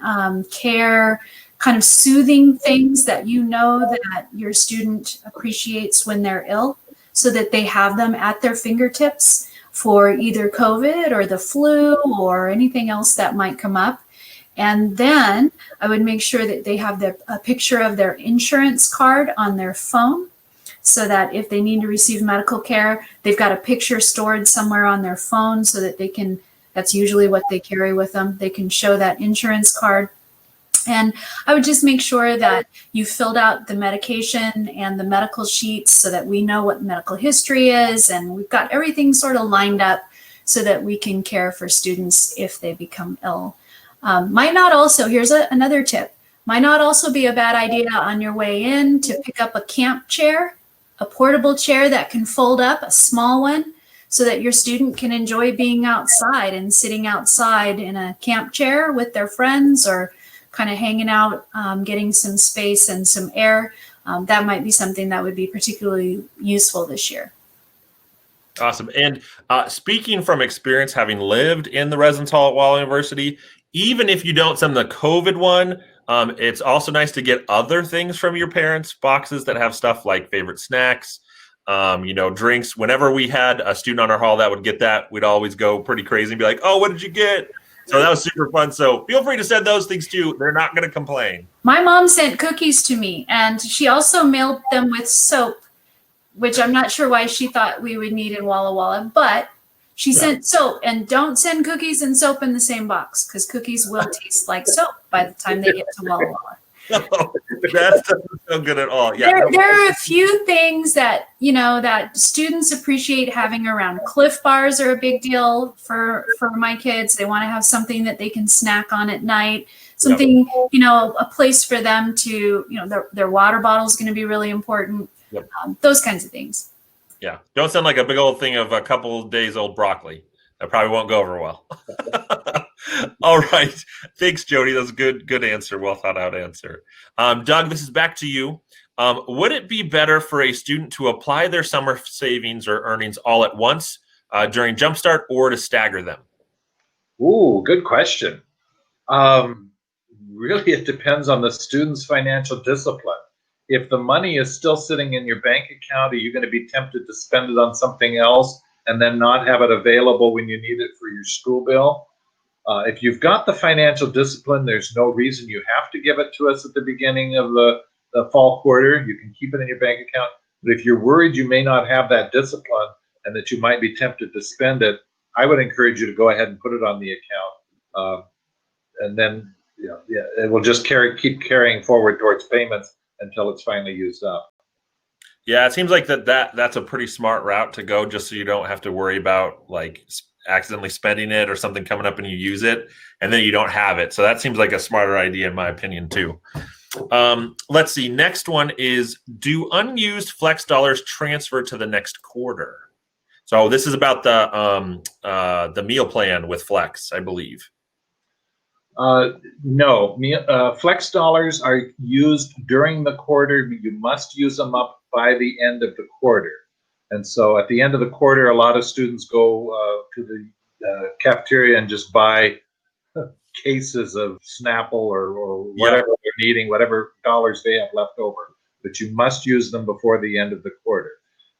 care, kind of soothing things that that your student appreciates when they're ill, so that they have them at their fingertips for either COVID or the flu or anything else that might come up. And then I would make sure that they have a picture of their insurance card on their phone, so that if they need to receive medical care, they've got a picture stored somewhere on their phone so that they can, that's usually what they carry with them. They can show that insurance card. And I would just make sure that you filled out the medication and the medical sheets so that we know what medical history is, and we've got everything sort of lined up so that we can care for students if they become ill. Might not also, here's another tip, might not also be a bad idea on your way in to pick up a camp chair, a portable chair that can fold up, a small one, so that your student can enjoy being outside and sitting outside in a camp chair with their friends, or kind of hanging out, getting some space and some air. That might be something that would be particularly useful this year. Awesome. And speaking from experience, having lived in the residence hall at Walla University, even if you don't send the COVID one, it's also nice to get other things from your parents' boxes that have stuff like favorite snacks, drinks. Whenever we had a student on our hall that would get that, we'd always go pretty crazy and be like, oh, what did you get? So that was super fun. So feel free to send those things too. They're not going to complain. My mom sent cookies to me, and she also mailed them with soap, which I'm not sure why she thought we would need in Walla Walla, but she sent soap. And don't send cookies and soap in the same box, because cookies will taste like soap by the time they get to Walla Walla. No, that doesn't sound good at all. Yeah, there are a few things that that students appreciate having around. Cliff bars are a big deal for my kids. They want to have something that they can snack on at night. Something, a place for them to, their water bottle is going to be really important. Yep. Those kinds of things. Yeah, don't send like a big old thing of a couple days old broccoli. That probably won't go over well. All right. Thanks, Jody. That's a good answer. Well thought out answer. Doug, this is back to you. Would it be better for a student to apply their summer savings or earnings all at once during Jumpstart, or to stagger them? Ooh, good question. Really, it depends on the student's financial discipline. If the money is still sitting in your bank account, are you going to be tempted to spend it on something else and then not have it available when you need it for your school bill? If you've got the financial discipline, there's no reason you have to give it to us at the beginning of the fall quarter. You can keep it in your bank account. But if you're worried you may not have that discipline and that you might be tempted to spend it, I would encourage you to go ahead and put it on the account. And then it will just keep carrying forward towards payments until it's finally used up. Yeah, it seems like that's a pretty smart route to go, just so you don't have to worry about like accidentally spending it or something coming up and you use it, and then you don't have it. So that seems like a smarter idea in my opinion too. Let's see. Next one is, do unused flex dollars transfer to the next quarter? So this is about the meal plan with Flex, I believe. No, flex dollars are used during the quarter. You must use them up by the end of the quarter. And so at the end of the quarter, a lot of students go to the cafeteria and just buy cases of Snapple or whatever they're needing, whatever dollars they have left over. But you must use them before the end of the quarter.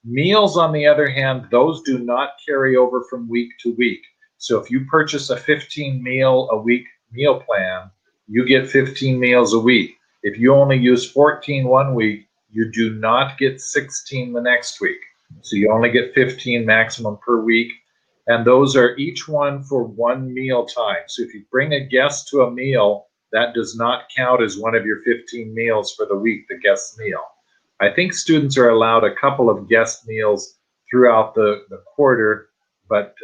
Meals, on the other hand, those do not carry over from week to week. So if you purchase a 15 meal a week meal plan, you get 15 meals a week. If you only use 14 one week, you do not get 16 the next week. So you only get 15 maximum per week. And those are each one for one meal time. So if you bring a guest to a meal, that does not count as one of your 15 meals for the week, the guest meal. I think students are allowed a couple of guest meals throughout the quarter, but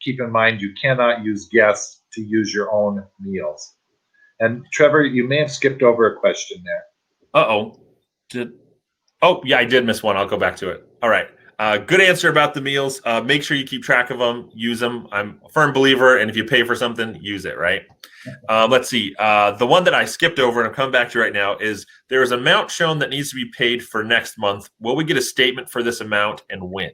keep in mind you cannot use guests to use your own meals. And Trevor, you may have skipped over a question there. Oh, yeah, I did miss one. I'll go back to it. All right. Good answer about the meals. Make sure you keep track of them, use them. I'm a firm believer, and if you pay for something, use it, right? Let's see. The one that I skipped over, and I'm coming back to right now, is there is an amount shown that needs to be paid for next month. Will we get a statement for this amount, and when?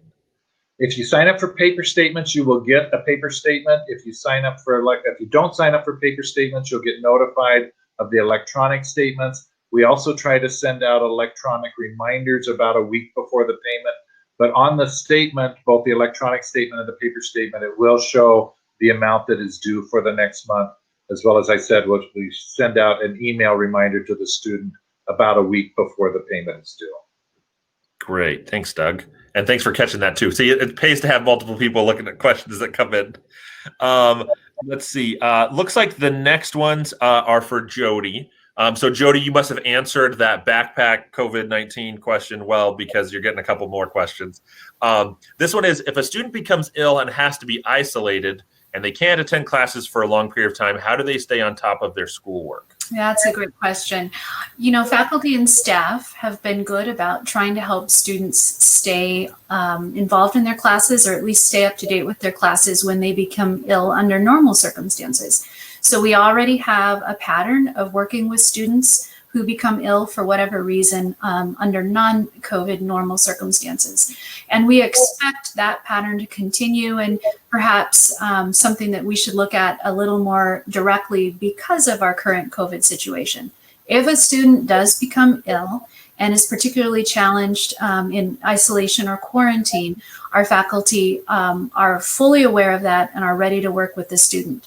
If you sign up for paper statements, you will get a paper statement. If you sign up for if you don't sign up for paper statements, you'll get notified of the electronic statements. We also try to send out electronic reminders about a week before the payment. But on the statement, both the electronic statement and the paper statement, it will show the amount that is due for the next month, as well as I said, we send out an email reminder to the student about a week before the payment is due. Great. Thanks, Doug. And thanks for catching that too. See, it pays to have multiple people looking at questions that come in. Let's see. Looks like the next ones are for Jody. So Jody, you must have answered that backpack COVID-19 question well, because you're getting a couple more questions. This one is, if a student becomes ill and has to be isolated and they can't attend classes for a long period of time, how do they stay on top of their schoolwork? That's a great question. You know, faculty and staff have been good about trying to help students stay involved in their classes, or at least stay up to date with their classes when they become ill under normal circumstances. So we already have a pattern of working with students who become ill for whatever reason under non-COVID normal circumstances. And we expect that pattern to continue, and perhaps something that we should look at a little more directly because of our current COVID situation. If a student does become ill and is particularly challenged in isolation or quarantine, our faculty are fully aware of that and are ready to work with the student.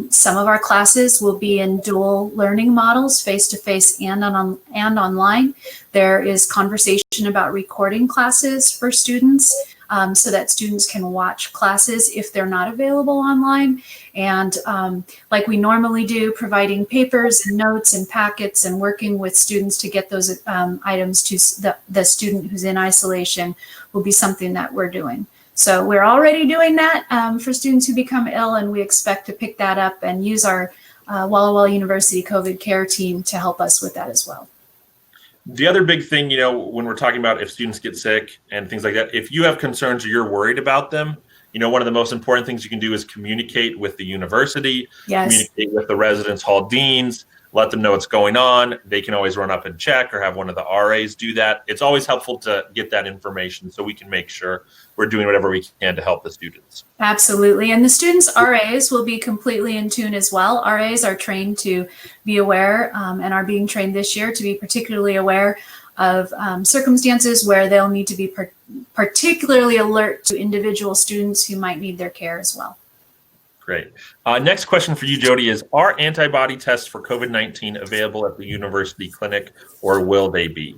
Some of our classes will be in dual learning models, face-to-face and online. There is conversation about recording classes for students so that students can watch classes if they're not available online. And like we normally do, providing papers and notes and packets and working with students to get those items to the student who's in isolation will be something that we're doing. So we're already doing that for students who become ill, and we expect to pick that up and use our Walla Walla University COVID care team to help us with that as well. The other big thing, you know, when we're talking about if students get sick and things like that, if you have concerns or you're worried about them, you know, one of the most important things you can do is communicate with the university, communicate with the residence hall deans, let them know what's going on. They can always run up and check or have one of the RAs do that. It's always helpful to get that information so we can make sure we're doing whatever we can to help the students. Absolutely. And the students' RAs will be completely in tune as well. RAs are trained to be aware and are being trained this year to be particularly aware of circumstances where they'll need to be particularly alert to individual students who might need their care as well. Great. Next question for you, Jody, is, are antibody tests for COVID-19 available at the university clinic, or will they be?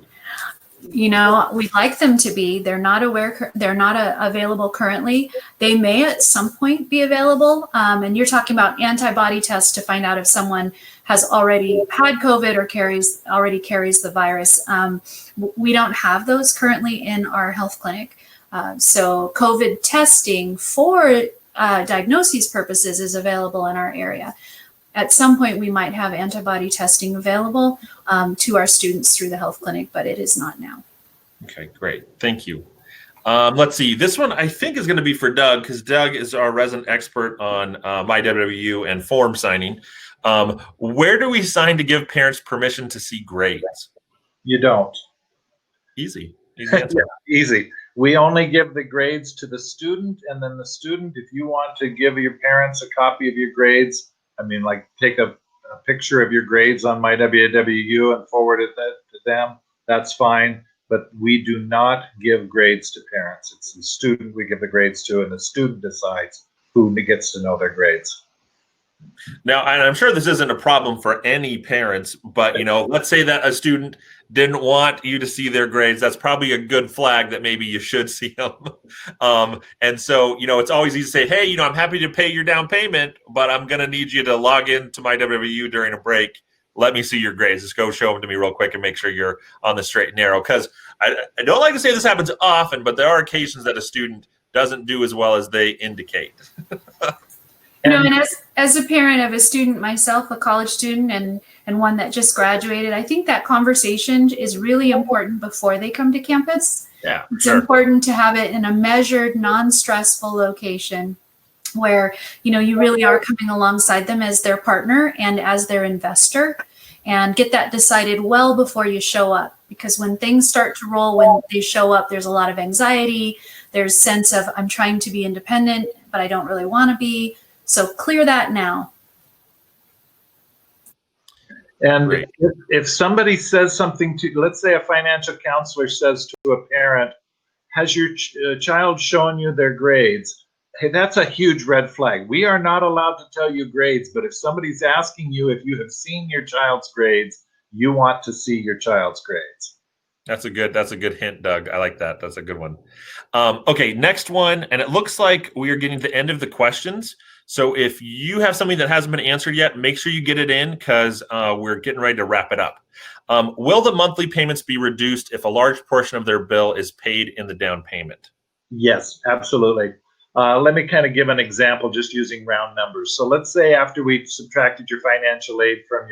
You know, we'd like them to be. They're not available currently. They may at some point be available. And you're talking about antibody tests to find out if someone has already had COVID or already carries the virus. We don't have those currently in our health clinic. So COVID testing for diagnosis purposes is available in our area. At some point, we might have antibody testing available to our students through the health clinic, but it is not now. Okay, great. Thank you. Let's see. This one I think is going to be for Doug, because Doug is our resident expert on myWWU and form signing. Where do we sign to give parents permission to see grades? You don't. Easy answer. Yeah, easy. We only give the grades to the student, and then the student, if you want to give your parents a copy of your grades, I mean, like take a picture of your grades on myWWU and forward it to them, that's fine. But we do not give grades to parents. It's the student we give the grades to, and the student decides who gets to know their grades. Now, and I'm sure this isn't a problem for any parents, but let's say that a student didn't want you to see their grades. That's probably a good flag that maybe you should see them. And so, it's always easy to say, hey, I'm happy to pay your down payment, but I'm going to need you to log into myWWU during a break. Let me see your grades. Just go show them to me real quick and make sure you're on the straight and narrow. Because I don't like to say this happens often, but there are occasions that a student doesn't do as well as they indicate. And as a parent of a student myself, a college student, and one that just graduated, I think that conversation is really important before they come to campus. Yeah, it's important to have it in a measured, non-stressful location where you really are coming alongside them as their partner and as their investor, and get that decided well before you show up. Because when things start to roll, when they show up, there's a lot of anxiety. There's sense of, I'm trying to be independent, but I don't really want to be. So clear that now. And if somebody says something to, let's say a financial counselor says to a parent, has your child shown you their grades? Hey, that's a huge red flag. We are not allowed to tell you grades, but if somebody's asking you if you have seen your child's grades, you want to see your child's grades. That's a good hint, Doug. I like that. That's a good one. Okay, next one. And it looks like we are getting to the end of the questions. So if you have something that hasn't been answered yet, make sure you get it in, because we're getting ready to wrap it up. Will the monthly payments be reduced if a large portion of their bill is paid in the down payment? Yes, absolutely. Let me kind of give an example just using round numbers. So let's say after we subtracted your financial aid from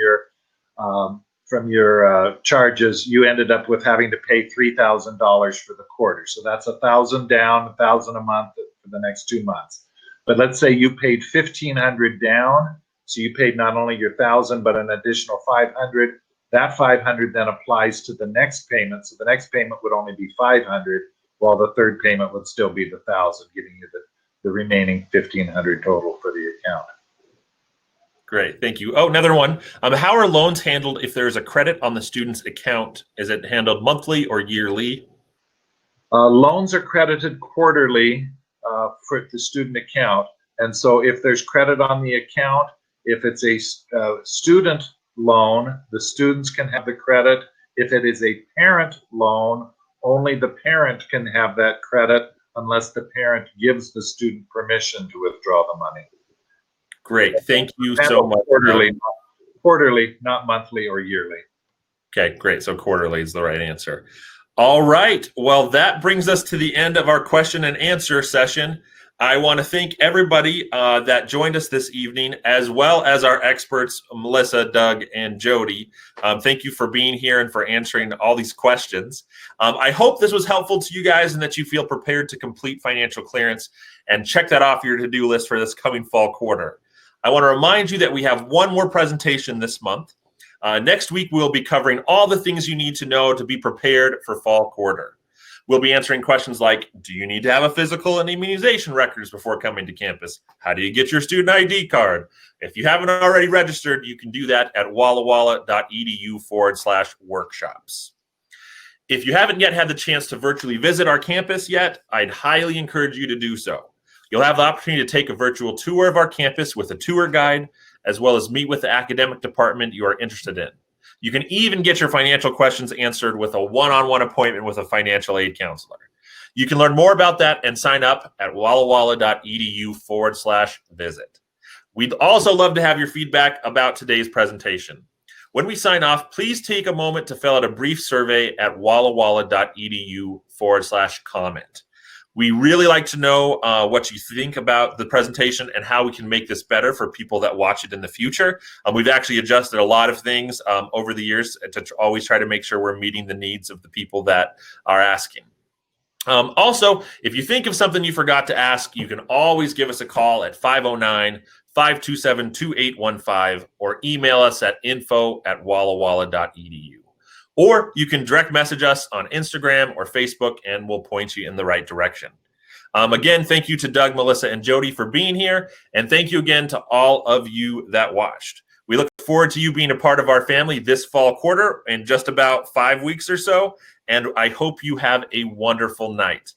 your charges, you ended up with having to pay $3,000 for the quarter. So that's $1,000 down, $1,000 a month for the next 2 months. But let's say you paid $1,500 down, so you paid not only your $1,000 but an additional $500. That $500 then applies to the next payment. So the next payment would only be $500, while the third payment would still be the $1,000, giving you the remaining $1,500 total for the account. Great, thank you. Oh, another one. How are loans handled if there is a credit on the student's account? Is it handled monthly or yearly? Loans are credited quarterly for the student account. And so if there's credit on the account, if it's a student loan, the students can have the credit. If it is a parent loan, only the parent can have that credit unless the parent gives the student permission to withdraw the money. Great, thank you so much. Quarterly, not monthly or yearly. Okay, great. So quarterly is the right answer. All right. Well, that brings us to the end of our question and answer session. I want to thank everybody that joined us this evening, as well as our experts, Melissa, Doug, and Jody. Thank you for being here and for answering all these questions. I hope this was helpful to you guys and that you feel prepared to complete financial clearance and check that off your to-do list for this coming fall quarter. I want to remind you that we have one more presentation this month. Next week, we'll be covering all the things you need to know to be prepared for fall quarter. We'll be answering questions like, do you need to have a physical and immunization records before coming to campus? How do you get your student ID card? If you haven't already registered, you can do that at WallaWalla.edu/workshops. If you haven't yet had the chance to virtually visit our campus yet, I'd highly encourage you to do so. You'll have the opportunity to take a virtual tour of our campus with a tour guide, as well as meet with the academic department you are interested in. You can even get your financial questions answered with a one-on-one appointment with a financial aid counselor. You can learn more about that and sign up at WallaWalla.edu/visit. We'd also love to have your feedback about today's presentation. When we sign off, please take a moment to fill out a brief survey at WallaWalla.edu/comment. We really like to know what you think about the presentation and how we can make this better for people that watch it in the future. We've actually adjusted a lot of things over the years to always try to make sure we're meeting the needs of the people that are asking. Also, if you think of something you forgot to ask, you can always give us a call at 509-527-2815 or email us at info@WallaWalla.edu. Or you can direct message us on Instagram or Facebook, and we'll point you in the right direction. Again, thank you to Doug, Melissa, and Jody for being here. And thank you again to all of you that watched. We look forward to you being a part of our family this fall quarter in just about 5 weeks or so. And I hope you have a wonderful night.